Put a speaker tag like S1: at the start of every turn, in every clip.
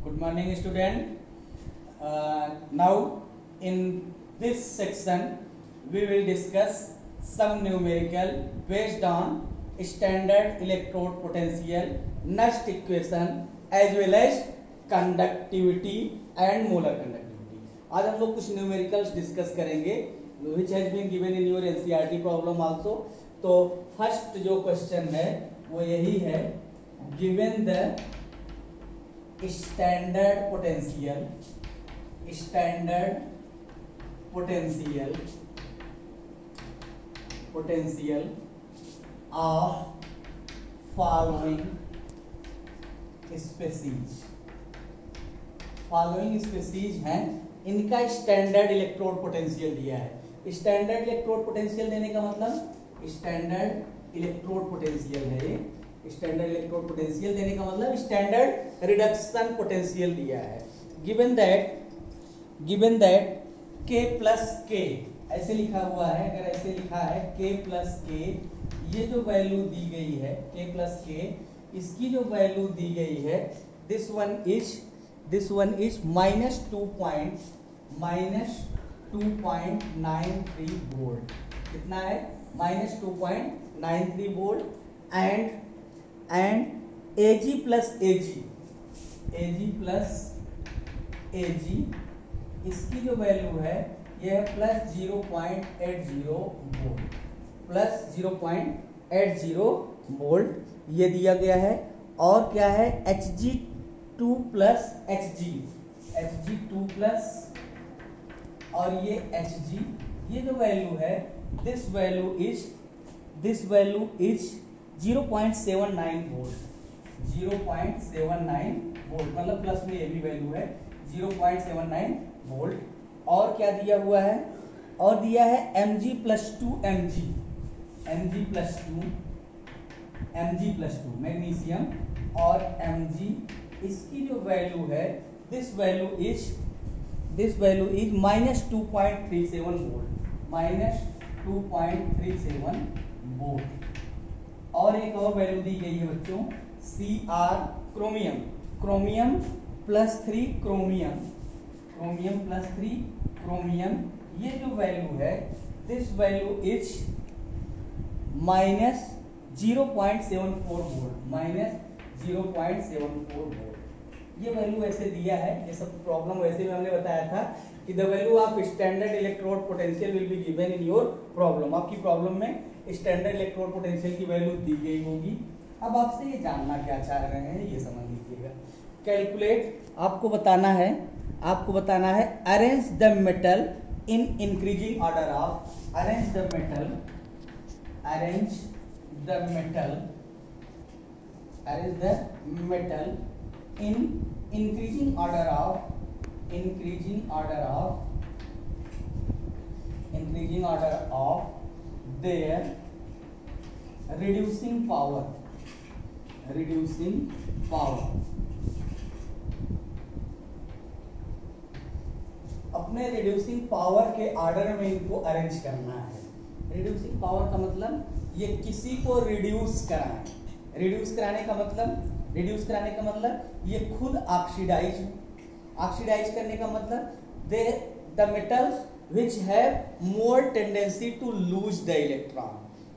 S1: Good morning, student. Now, in this section, we will discuss some numerical based on standard electrode potential, Nernst equation, as well as conductivity and molar conductivity. आज हम लोग कुछ numericals discuss करेंगे, which has been given in your NCERT problem also. तो first जो question है वो यही है, given the standard potential of following species हैं, इनका स्टैंडर्ड इलेक्ट्रोड पोटेंशियल दिया है। स्टैंडर्ड इलेक्ट्रोड पोटेंशियल देने का मतलब स्टैंडर्ड इलेक्ट्रोड पोटेंशियल है ये। स्टैंडर्ड इलेक्ट्रोड पोटेंशियल देने का मतलब स्टैंडर्ड रिडक्शन पोटेंशियल दिया है। गिवन दैट K प्लस के ऐसे लिखा हुआ है, अगर ऐसे लिखा है K प्लस के, ये जो वैल्यू दी गई है K प्लस के, इसकी जो वैल्यू दी गई है, दिस वन इज -2.93 वोल्ट। कितना है? -2.93 volt. And Ag plus Ag इसकी जो वैल्यू है ये है +0.80 वोल्ट, ये दिया गया है। और क्या है? Hg2 प्लस Hg2 प्लस और ये Hg, ये जो वैल्यू है, this value is 0.79 volt. 0.79 volt मतलब प्लस में ये भी वैल्यू है 0.79 वोल्ट। और क्या दिया हुआ है? और दिया है Mg प्लस 2 मैग्नीशियम और Mg, इसकी जो वैल्यू है, दिस वैल्यू इज -2.37 वोल्ट। और एक और वैल्यू दी गई है बच्चों, Cr क्रोमियम प्लस 3 क्रोमियम, ये जो वैल्यू है, दिस वैल्यू इज -0.74 वोल्ट। ये वैल्यू वैसे दिया है, ये सब प्रॉब्लम वैसे भी हमने बताया था कि the value of standard electrode potential will be given in your problem. आपकी प्रॉब्लम में स्टैंडर्ड इलेक्ट्रोड पोटेंशियल की वैल्यू दी गई होगी। अब आपसे ये जानना क्या चाह रहे हैं, ये समझ लीजिएगा। कैलकुलेट, आपको बताना है arrange the metal in increasing order of, arrange the metal in increasing order of their reducing power। अपने रिड्यूसिंग पावर के ऑर्डर में इनको अरेंज करना है। रिड्यूसिंग पावर का मतलब ये किसी को रिड्यूस कराएं। रिड्यूस कराने का मतलब ये खुद ऑक्सीडाइज करने का मतलब the metals which have more tendency to lose the electron,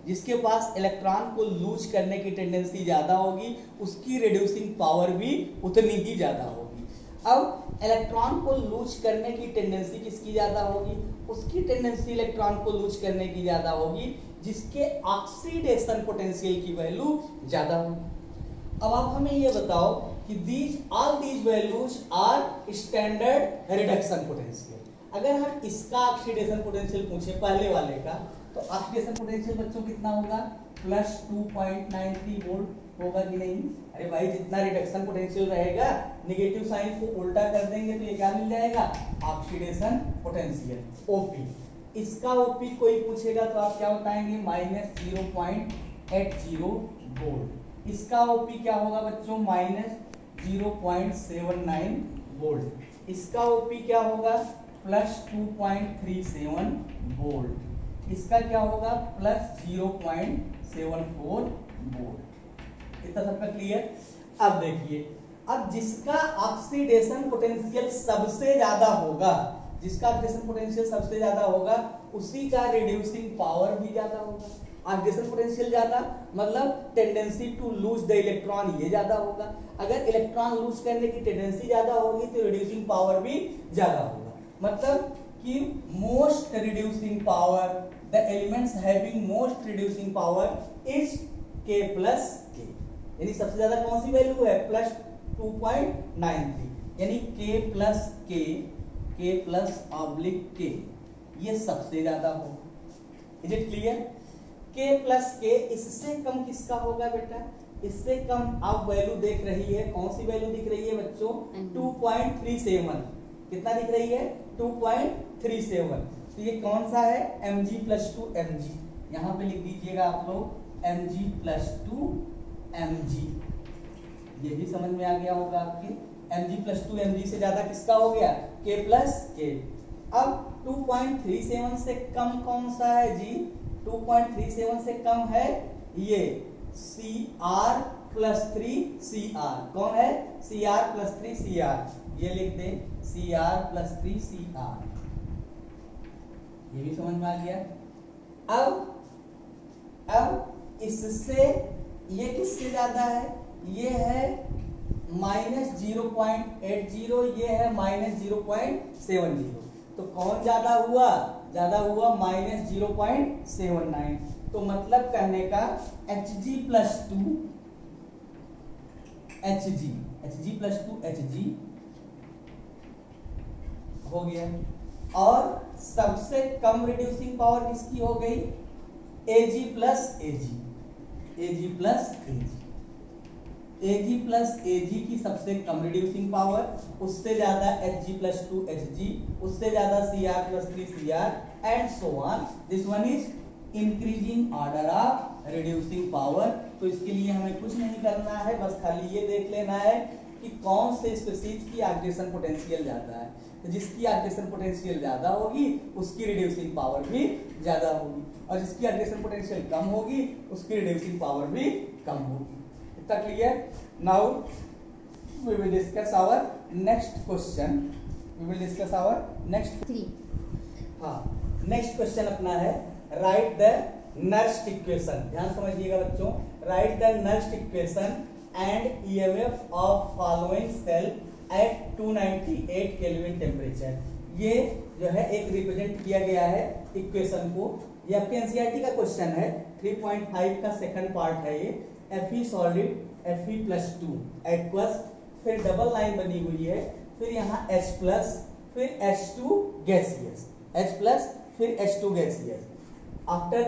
S1: जिसके पास इलेक्ट्रॉन को लूज करने की टेंडेंसी ज्यादा होगी, उसकी रिड्यूसिंग पावर भी उतनी ही ज्यादा होगी। अब इलेक्ट्रॉन को लूज करने की टेंडेंसी किसकी ज्यादा होगी? उसकी टेंडेंसी इलेक्ट्रॉन को लूज करने की ज्यादा होगी जिसके ऑक्सीडेशन पोटेंशियल की वैल्यू ज्यादा होगी। अब आप हमें ये बताओ कि all these values are standard reduction potential. अगर हम इसका ऑक्सीडेशन पोटेंशियल पूछे पहले वाले का, तो ऑक्सीडेशन पोटेंशियल बच्चों कितना होगा? +2.93 वोल्ट होगा कि नहीं? अरे भाई, जितना रिडक्शन पोटेंशियल रहेगा, नेगेटिव साइन को उल्टा कर देंगे तो ये क्या मिल जाएगा? Oxidation potential, OP. इसका ओपी कोई पूछेगा तो आप क्या बताएंगे? -0.80 वोल्ट। इसका ओपी क्या होगा बच्चों? -0.79 वोल्ट। इसका ओपी क्या होगा? +2.37 वोल्ट। इसका क्या होगा? +0.74 वोल्ट। इतना सबका क्लियर? अब देखिए, अब जिसका ऑक्सीडेशन पोटेंशियल सबसे ज्यादा होगा, जिसका ऑक्सीडेशन पोटेंशियल सबसे ज्यादा होगा उसी का रिड्यूसिंग पावर भी ज्यादा होगा। ऑक्सीडेशन पोटेंशियल ज्यादा मतलब tendency to lose the electron ये ज्यादा होगा। अगर इलेक्ट्रॉन लूज करने की टेंडेंसी ज्यादा होगी तो रिड्यूसिंग पावर भी ज्यादा होगा। मतलब कि most reducing power, the elements having most reducing power is K plus K, यानी सबसे ज्यादा कौन सी वैल्यू है प्लस 2.93, यानी K plus K, K plus oblique K ये सबसे ज्यादा होगा। Is it clear? K plus K, इससे कम किसका होगा बेटा? इससे कम आप वैल्यू देख रही है, कौन सी वैल्यू दिख रही है बच्चों? 2.37। कितना दिख रही है? 2.37। तो ये कौन सा है? Mg प्लस 2 Mg, यहाँ पे लिख दीजिएगा आप लोग Mg प्लस 2 Mg, ये भी समझ में आ गया होगा आपके। Mg प्लस 2 Mg से ज्यादा किसका हो गया? K plus K। अब 2.37 से कम कौन सा है जी? 2.37 से कम है ये Cr प्लस 3 Cr। कौन है? Cr प्लस 3 Cr, ये लिख दे Cr प्लस 3 Cr, ये भी समझ में आ गया। अब इससे ये किससे ज्यादा है? ये है -0.80, ये है -0.70। तो कौन ज्यादा हुआ? ज्यादा हुआ -0.79। तो मतलब कहने का Hg plus 2 Hg plus 2 Hg हो गया। और सबसे कम रिड्यूसिंग पावर किसकी हो गई? Ag plus Ag, Ag plus Ag, Ag plus Ag की सबसे कम रिड्यूसिंग पावर, उससे ज्यादा Hg प्लस 2 Hg, उससे ज्यादा Cr plus 3 Cr and so on. This one is increasing order of reducing power. तो इसके लिए हमें कुछ नहीं करना है, बस खाली ये देख लेना है कि कौन से स्पीशीज की ऑक्सीडेशन पोटेंशियल ज्यादा है। तो जिसकी ऑक्सीडेशन पोटेंशियल ज्यादा होगी उसकी रिड्यूसिंग पावर भी ज्यादा होगी, और जिसकी ऑक्सीडेशन पोटेंशियल कम होगी उसकी रिड्यूसिंग पावर भी कम होगी। इतना clear? Now we will discuss our next question. We will discuss our next 3। हाँ, नेक्स्ट क्वेश्चन अपना है राइट द नर्स्ट इक्वेशन। ध्यान समझिएगा बच्चों, write the Nernst equation and EMF of following cell at 298 kelvin temperature. ये जो है एक रिप्रेजेंट किया गया है इक्वेशन को। ये आपके एनसीईआरटी का क्वेश्चन है, 3.5 का सेकंड पार्ट है ये। Fe solid Fe plus 2 aqueous, फिर डबल लाइन बनी हुई है, फिर यहाँ H प्लस, फिर H2 गैसियस, H प्लस फिर H2 गैसियस। आफ्टर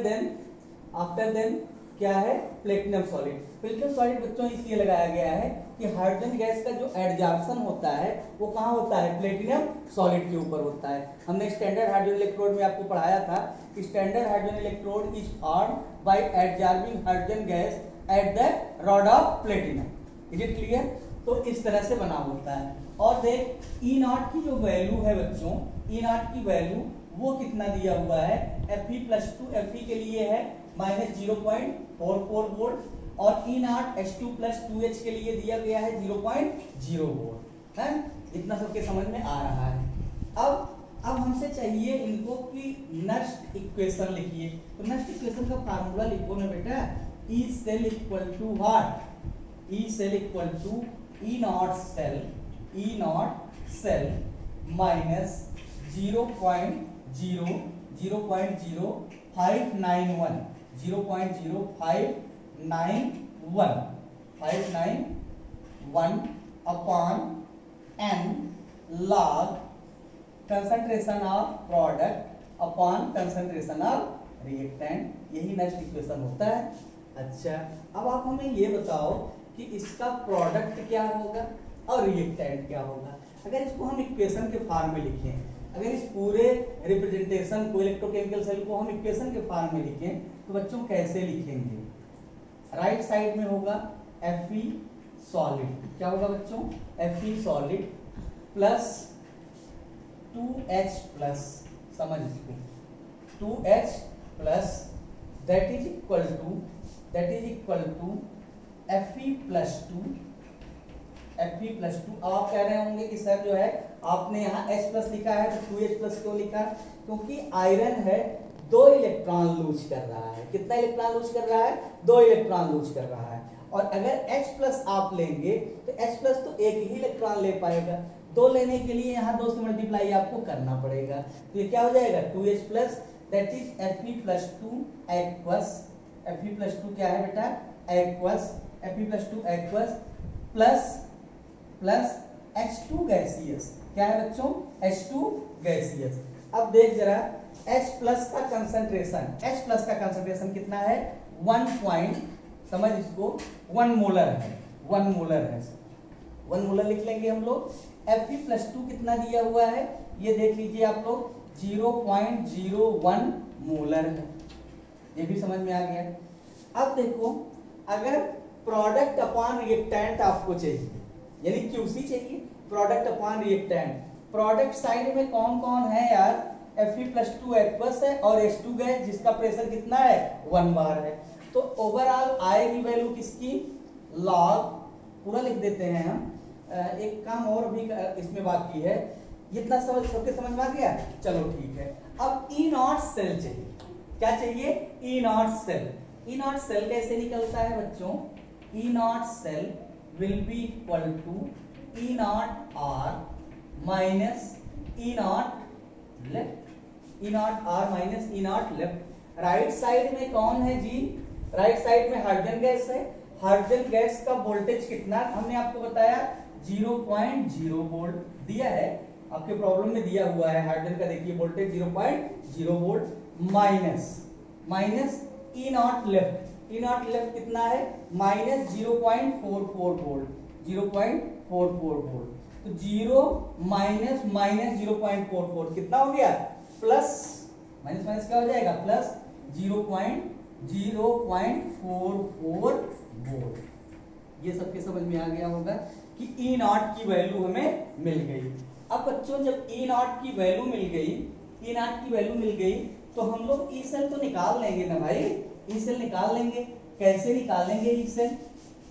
S1: देन क्या है? Platinum solid. प्लेटिनम सॉलिड बच्चों इसलिए लगाया गया है कि हाइड्रोजन गैस का जो एडजॉर्प्शन होता है वो कहाँ होता है? प्लेटिनम सॉलिड के ऊपर होता है। हमने स्टैंडर्ड हाइड्रोजन इलेक्ट्रोड में आपको पढ़ाया था कि standard hydrogen electrode is formed by adsorbing hydrogen gas at the rod of platinum. Is it clear? तो इस तरह से बना होता है। और देख E0 की जो वैल्यू है बच्चों, E0 की वैल्यू वो कितना दिया हुआ है? Fe प्लस 2 Fe के लिए है -0.44 वोल्ट, और E0 H2 प्लस 2H के लिए दिया गया है 0.0 वोल्ट है। इतना सबके समझ में आ रहा है। अब हमसे चाहिए इनको कि नर्स्ट इक्वेशन लिखिए। तो नर्स्ट इक्वेशन का फार्मूला लिखो ना बेटा, E cell equal to what? E cell equal to E0 cell minus 0.0591 upon n log concentration of product upon concentration of reactant. यही नेक्स्ट इक्वेशन होता है। अच्छा, अब आप हमें ये बताओ कि इसका प्रोडक्ट क्या होगा और रिएक्टेंट क्या होगा। अगर इसको हम इक्वेशन के फॉर्म में लिखें, अगर इस पूरे रिप्रेजेंटेशन को, इलेक्ट्रोकेमिकल सेल को हम इक्वेशन के फॉर्म में लिखें तो बच्चों कैसे लिखेंगे? राइट साइड में होगा Fe सॉलिड, क्या होगा बच्चों? Fe solid plus 2H plus, समझ इसको, 2H plus that is equal to Fe plus 2 Fe+2। अब आप कह रहे होंगे कि सर जो है आपने यहाँ H+ लिखा है तो 2H+ क्यों लिखा? क्योंकि आयरन है 2 इलेक्ट्रॉन लूज कर रहा है। कितना इलेक्ट्रॉन लूज कर रहा है? 2 इलेक्ट्रॉन लूज कर रहा है। और अगर H+ आप लेंगे तो H+ तो एक ही इलेक्ट्रॉन ले पाएगा, 2 लेने के लिए यहाँ 2 से मल्टीप्लाई आपको करना पड़ेगा। तो ये क्या हो जाएगा? 2H+, that is Fe+2 aqueous। Fe+2 क्या है बेटा? aqueous। Fe+2 aqueous plus H2 gaseous. क्या है बच्चों? H2 gaseous. अब देख जरा H+ का कंसंट्रेशन कितना है? 1 समझ इसको, 1 मोलर है। 1 मोलर है, 1 मोलर लिख लेंगे हम लोग। Fe+2 कितना दिया हुआ है ये देख लीजिए आप लोग, 0.01 मोलर है। ये भी समझ में आ गया। अब देखो, अगर प्रोडक्ट अपॉन रिएक्टेंट आपको चाहिए, यानी QC चाहिए, product upon reactant. Product side में कौन कौन है यार? Fe+2 एक्वस है और H2 गैस जिसका प्रेशर कितना है? 1 बार है। तो ओवरऑल आएगी वैल्यू किसकी? लॉग, पूरा लिख देते हैं हम। एक काम और भी इसमें बाकी है, इतना सबके समझ में आ गया? चलो ठीक है। अब E0 सेल चाहिए। क्या चाहिए? E0 cell. E0 सेल कैसे निकलता है बच्चों? E0 cell will be equal to E0 R minus E0 left। E0 R minus E0 left। Right side में कौन है जी? राइट साइड में हाइड्रोजन गैस है। हाइड्रोजन गैस का वोल्टेज कितना हमने आपको बताया? 0.0 वोल्ट दिया है, आपके प्रॉब्लम में दिया हुआ है। हाइड्रोजन का देखिए voltage 0.0 volt minus E0 left. E0 left कितना है? -0.44 वोल्ट। 0.44 वोल्ट। तो 0 माइनस 0.44 कितना हो गया? प्लस माइनस माइनस क्या हो जाएगा? Plus 0.44 volt. ये सबके समझ में आ गया होगा कि E0 की वैल्यू हमें मिल गई। अब बच्चों जब E0 की वैल्यू मिल गई, E0 की वैल्यू मिल गई तो हम लोग E सेल तो निकाल लेंगे ना भाई। E सेल निकाल लेंगे। कैसे निकालेंगे E सेल?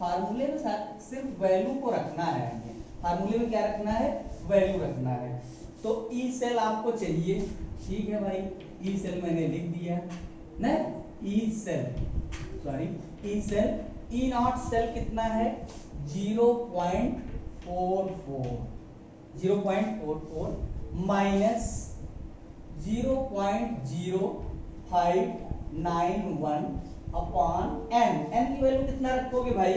S1: फार्मूले में सिर्फ वैल्यू को रखना है हमें। फार्मूले में क्या रखना है? वैल्यू रखना है। तो E सेल आपको चाहिए, ठीक है भाई। E सेल मैंने लिख दिया ना। E सेल E0 सेल कितना है? 0.44 माइनस 0.0591 अपॉन N। N की वैल्यू कितना रखोगे भाई?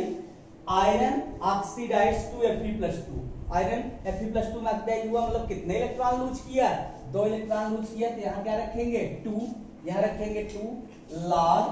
S1: Iron oxidised to Fe+2। Iron Fe+2 में ऑक्सीडाइज हुआ, मतलब कितने इलेक्ट्रॉन लूज किया? 2 इलेक्ट्रॉन लूज किया। तो यहाँ क्या रखेंगे? 2। यहाँ रखेंगे 2 लॉग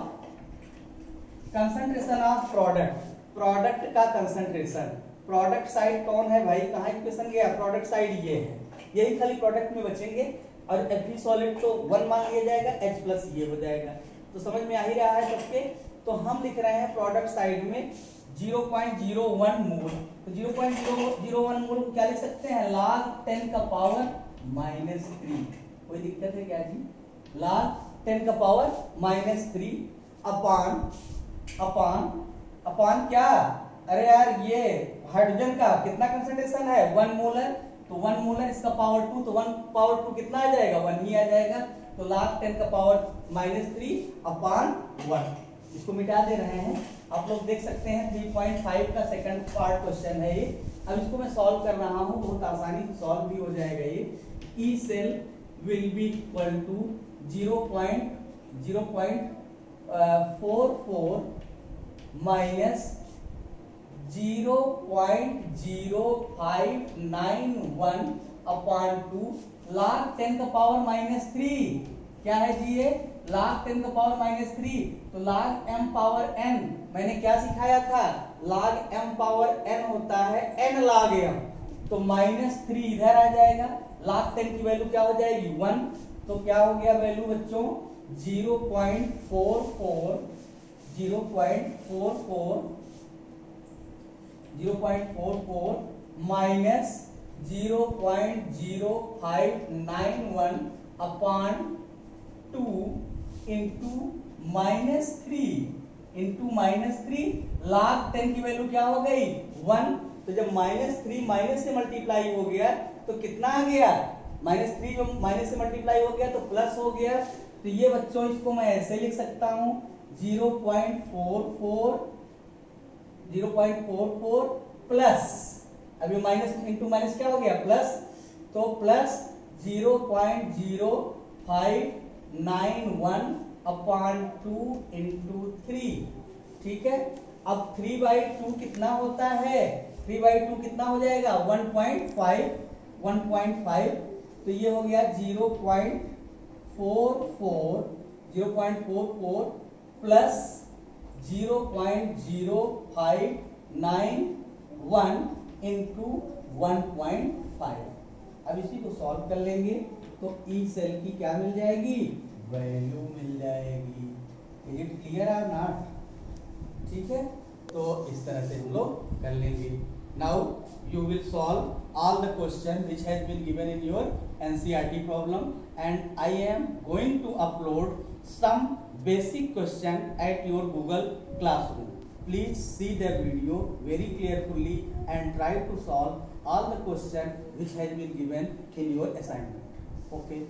S1: कंसंट्रेशन ऑफ प्रोडक्ट का कंसंट्रेशन। प्रोडक्ट साइड कौन है भाई? कहाँ इक्वेशन गया? प्रोडक्ट साइड ये है। यही खाली प्रोडक्ट में बचेंगे और Fe सॉलिड तो 1 मान लिया जाएगा, H+ ये हो जाएगा। तो समझ में आ ही रहा है सबके। तो हम लिख रहे हैं प्रोडक्ट साइड में 0.01 मोल। तो 0.001 मोल को क्या लिख सकते हैं? log 10 का पावर -3। कोई दिक्कत है क्या जी? log 10 का पावर -3 अपॉन क्या? अरे यार ये हाइड्रोजन का कितना कंसंट्रेशन है? 1 मोलर। तो 1 मोलर इसका पावर 2, तो 1 पावर 2 कितना आ जाएगा? 1 ही आ जाएगा। तो log 10 का पावर -3 अपॉन 1। इसको मिटा दे रहे हैं। आप लोग देख सकते हैं 3.5 का सेकंड पार्ट क्वेश्चन है ये। अब इसको मैं सॉल्व कर रहा हूं, बहुत आसानी से सॉल्व भी हो जाएगा ये। E cell will be equal to 0.44 minus 0.0591 upon 2 log 10 का पावर -3। क्या है जी ये? log 10 का पावर -3। तो log m पावर n मैंने क्या सिखाया था? log m पावर n होता है n log m। तो -3 इधर आ जाएगा। log 10 की वैल्यू क्या हो जाएगी? 1। तो क्या हो गया वैल्यू बच्चों? 0.44 माइनस 0.0591 अपॉन 2 इंटू -3 log 10 की वैल्यू क्या हो गई? 1। तो तो जब -3 माइनस से मल्टीप्लाई हो गया तो कितना आ गया, -3 जो माइनस से मल्टीप्लाई हो गया तो प्लस हो गया। तो ये बच्चों इसको मैं ऐसे लिख सकता हूं 0.44 प्लस, अभी माइनस इंटू माइनस क्या हो गया प्लस, तो प्लस 0.0591 अपॉन 2 इंटू 3। ठीक है, अब 3/2 कितना होता है, 3/2 कितना हो जाएगा 1.5 तो ये हो गया 0.44 प्लस 0.0591 इंटू 1.5। अब इसी को सॉल्व कर लेंगे तो ई सेल की क्या मिल जाएगी, वैल्यू मिल जाएगी। इज इट क्लियर और नॉट? ठीक है, तो इस तरह से हम लोग कर लेंगे। Now you will solve all the question which has been given in your NCERT problem, and I am going to upload some basic question at your Google Classroom. Please see the video very carefully and try to solve all the question which has been given in your assignment. Okay.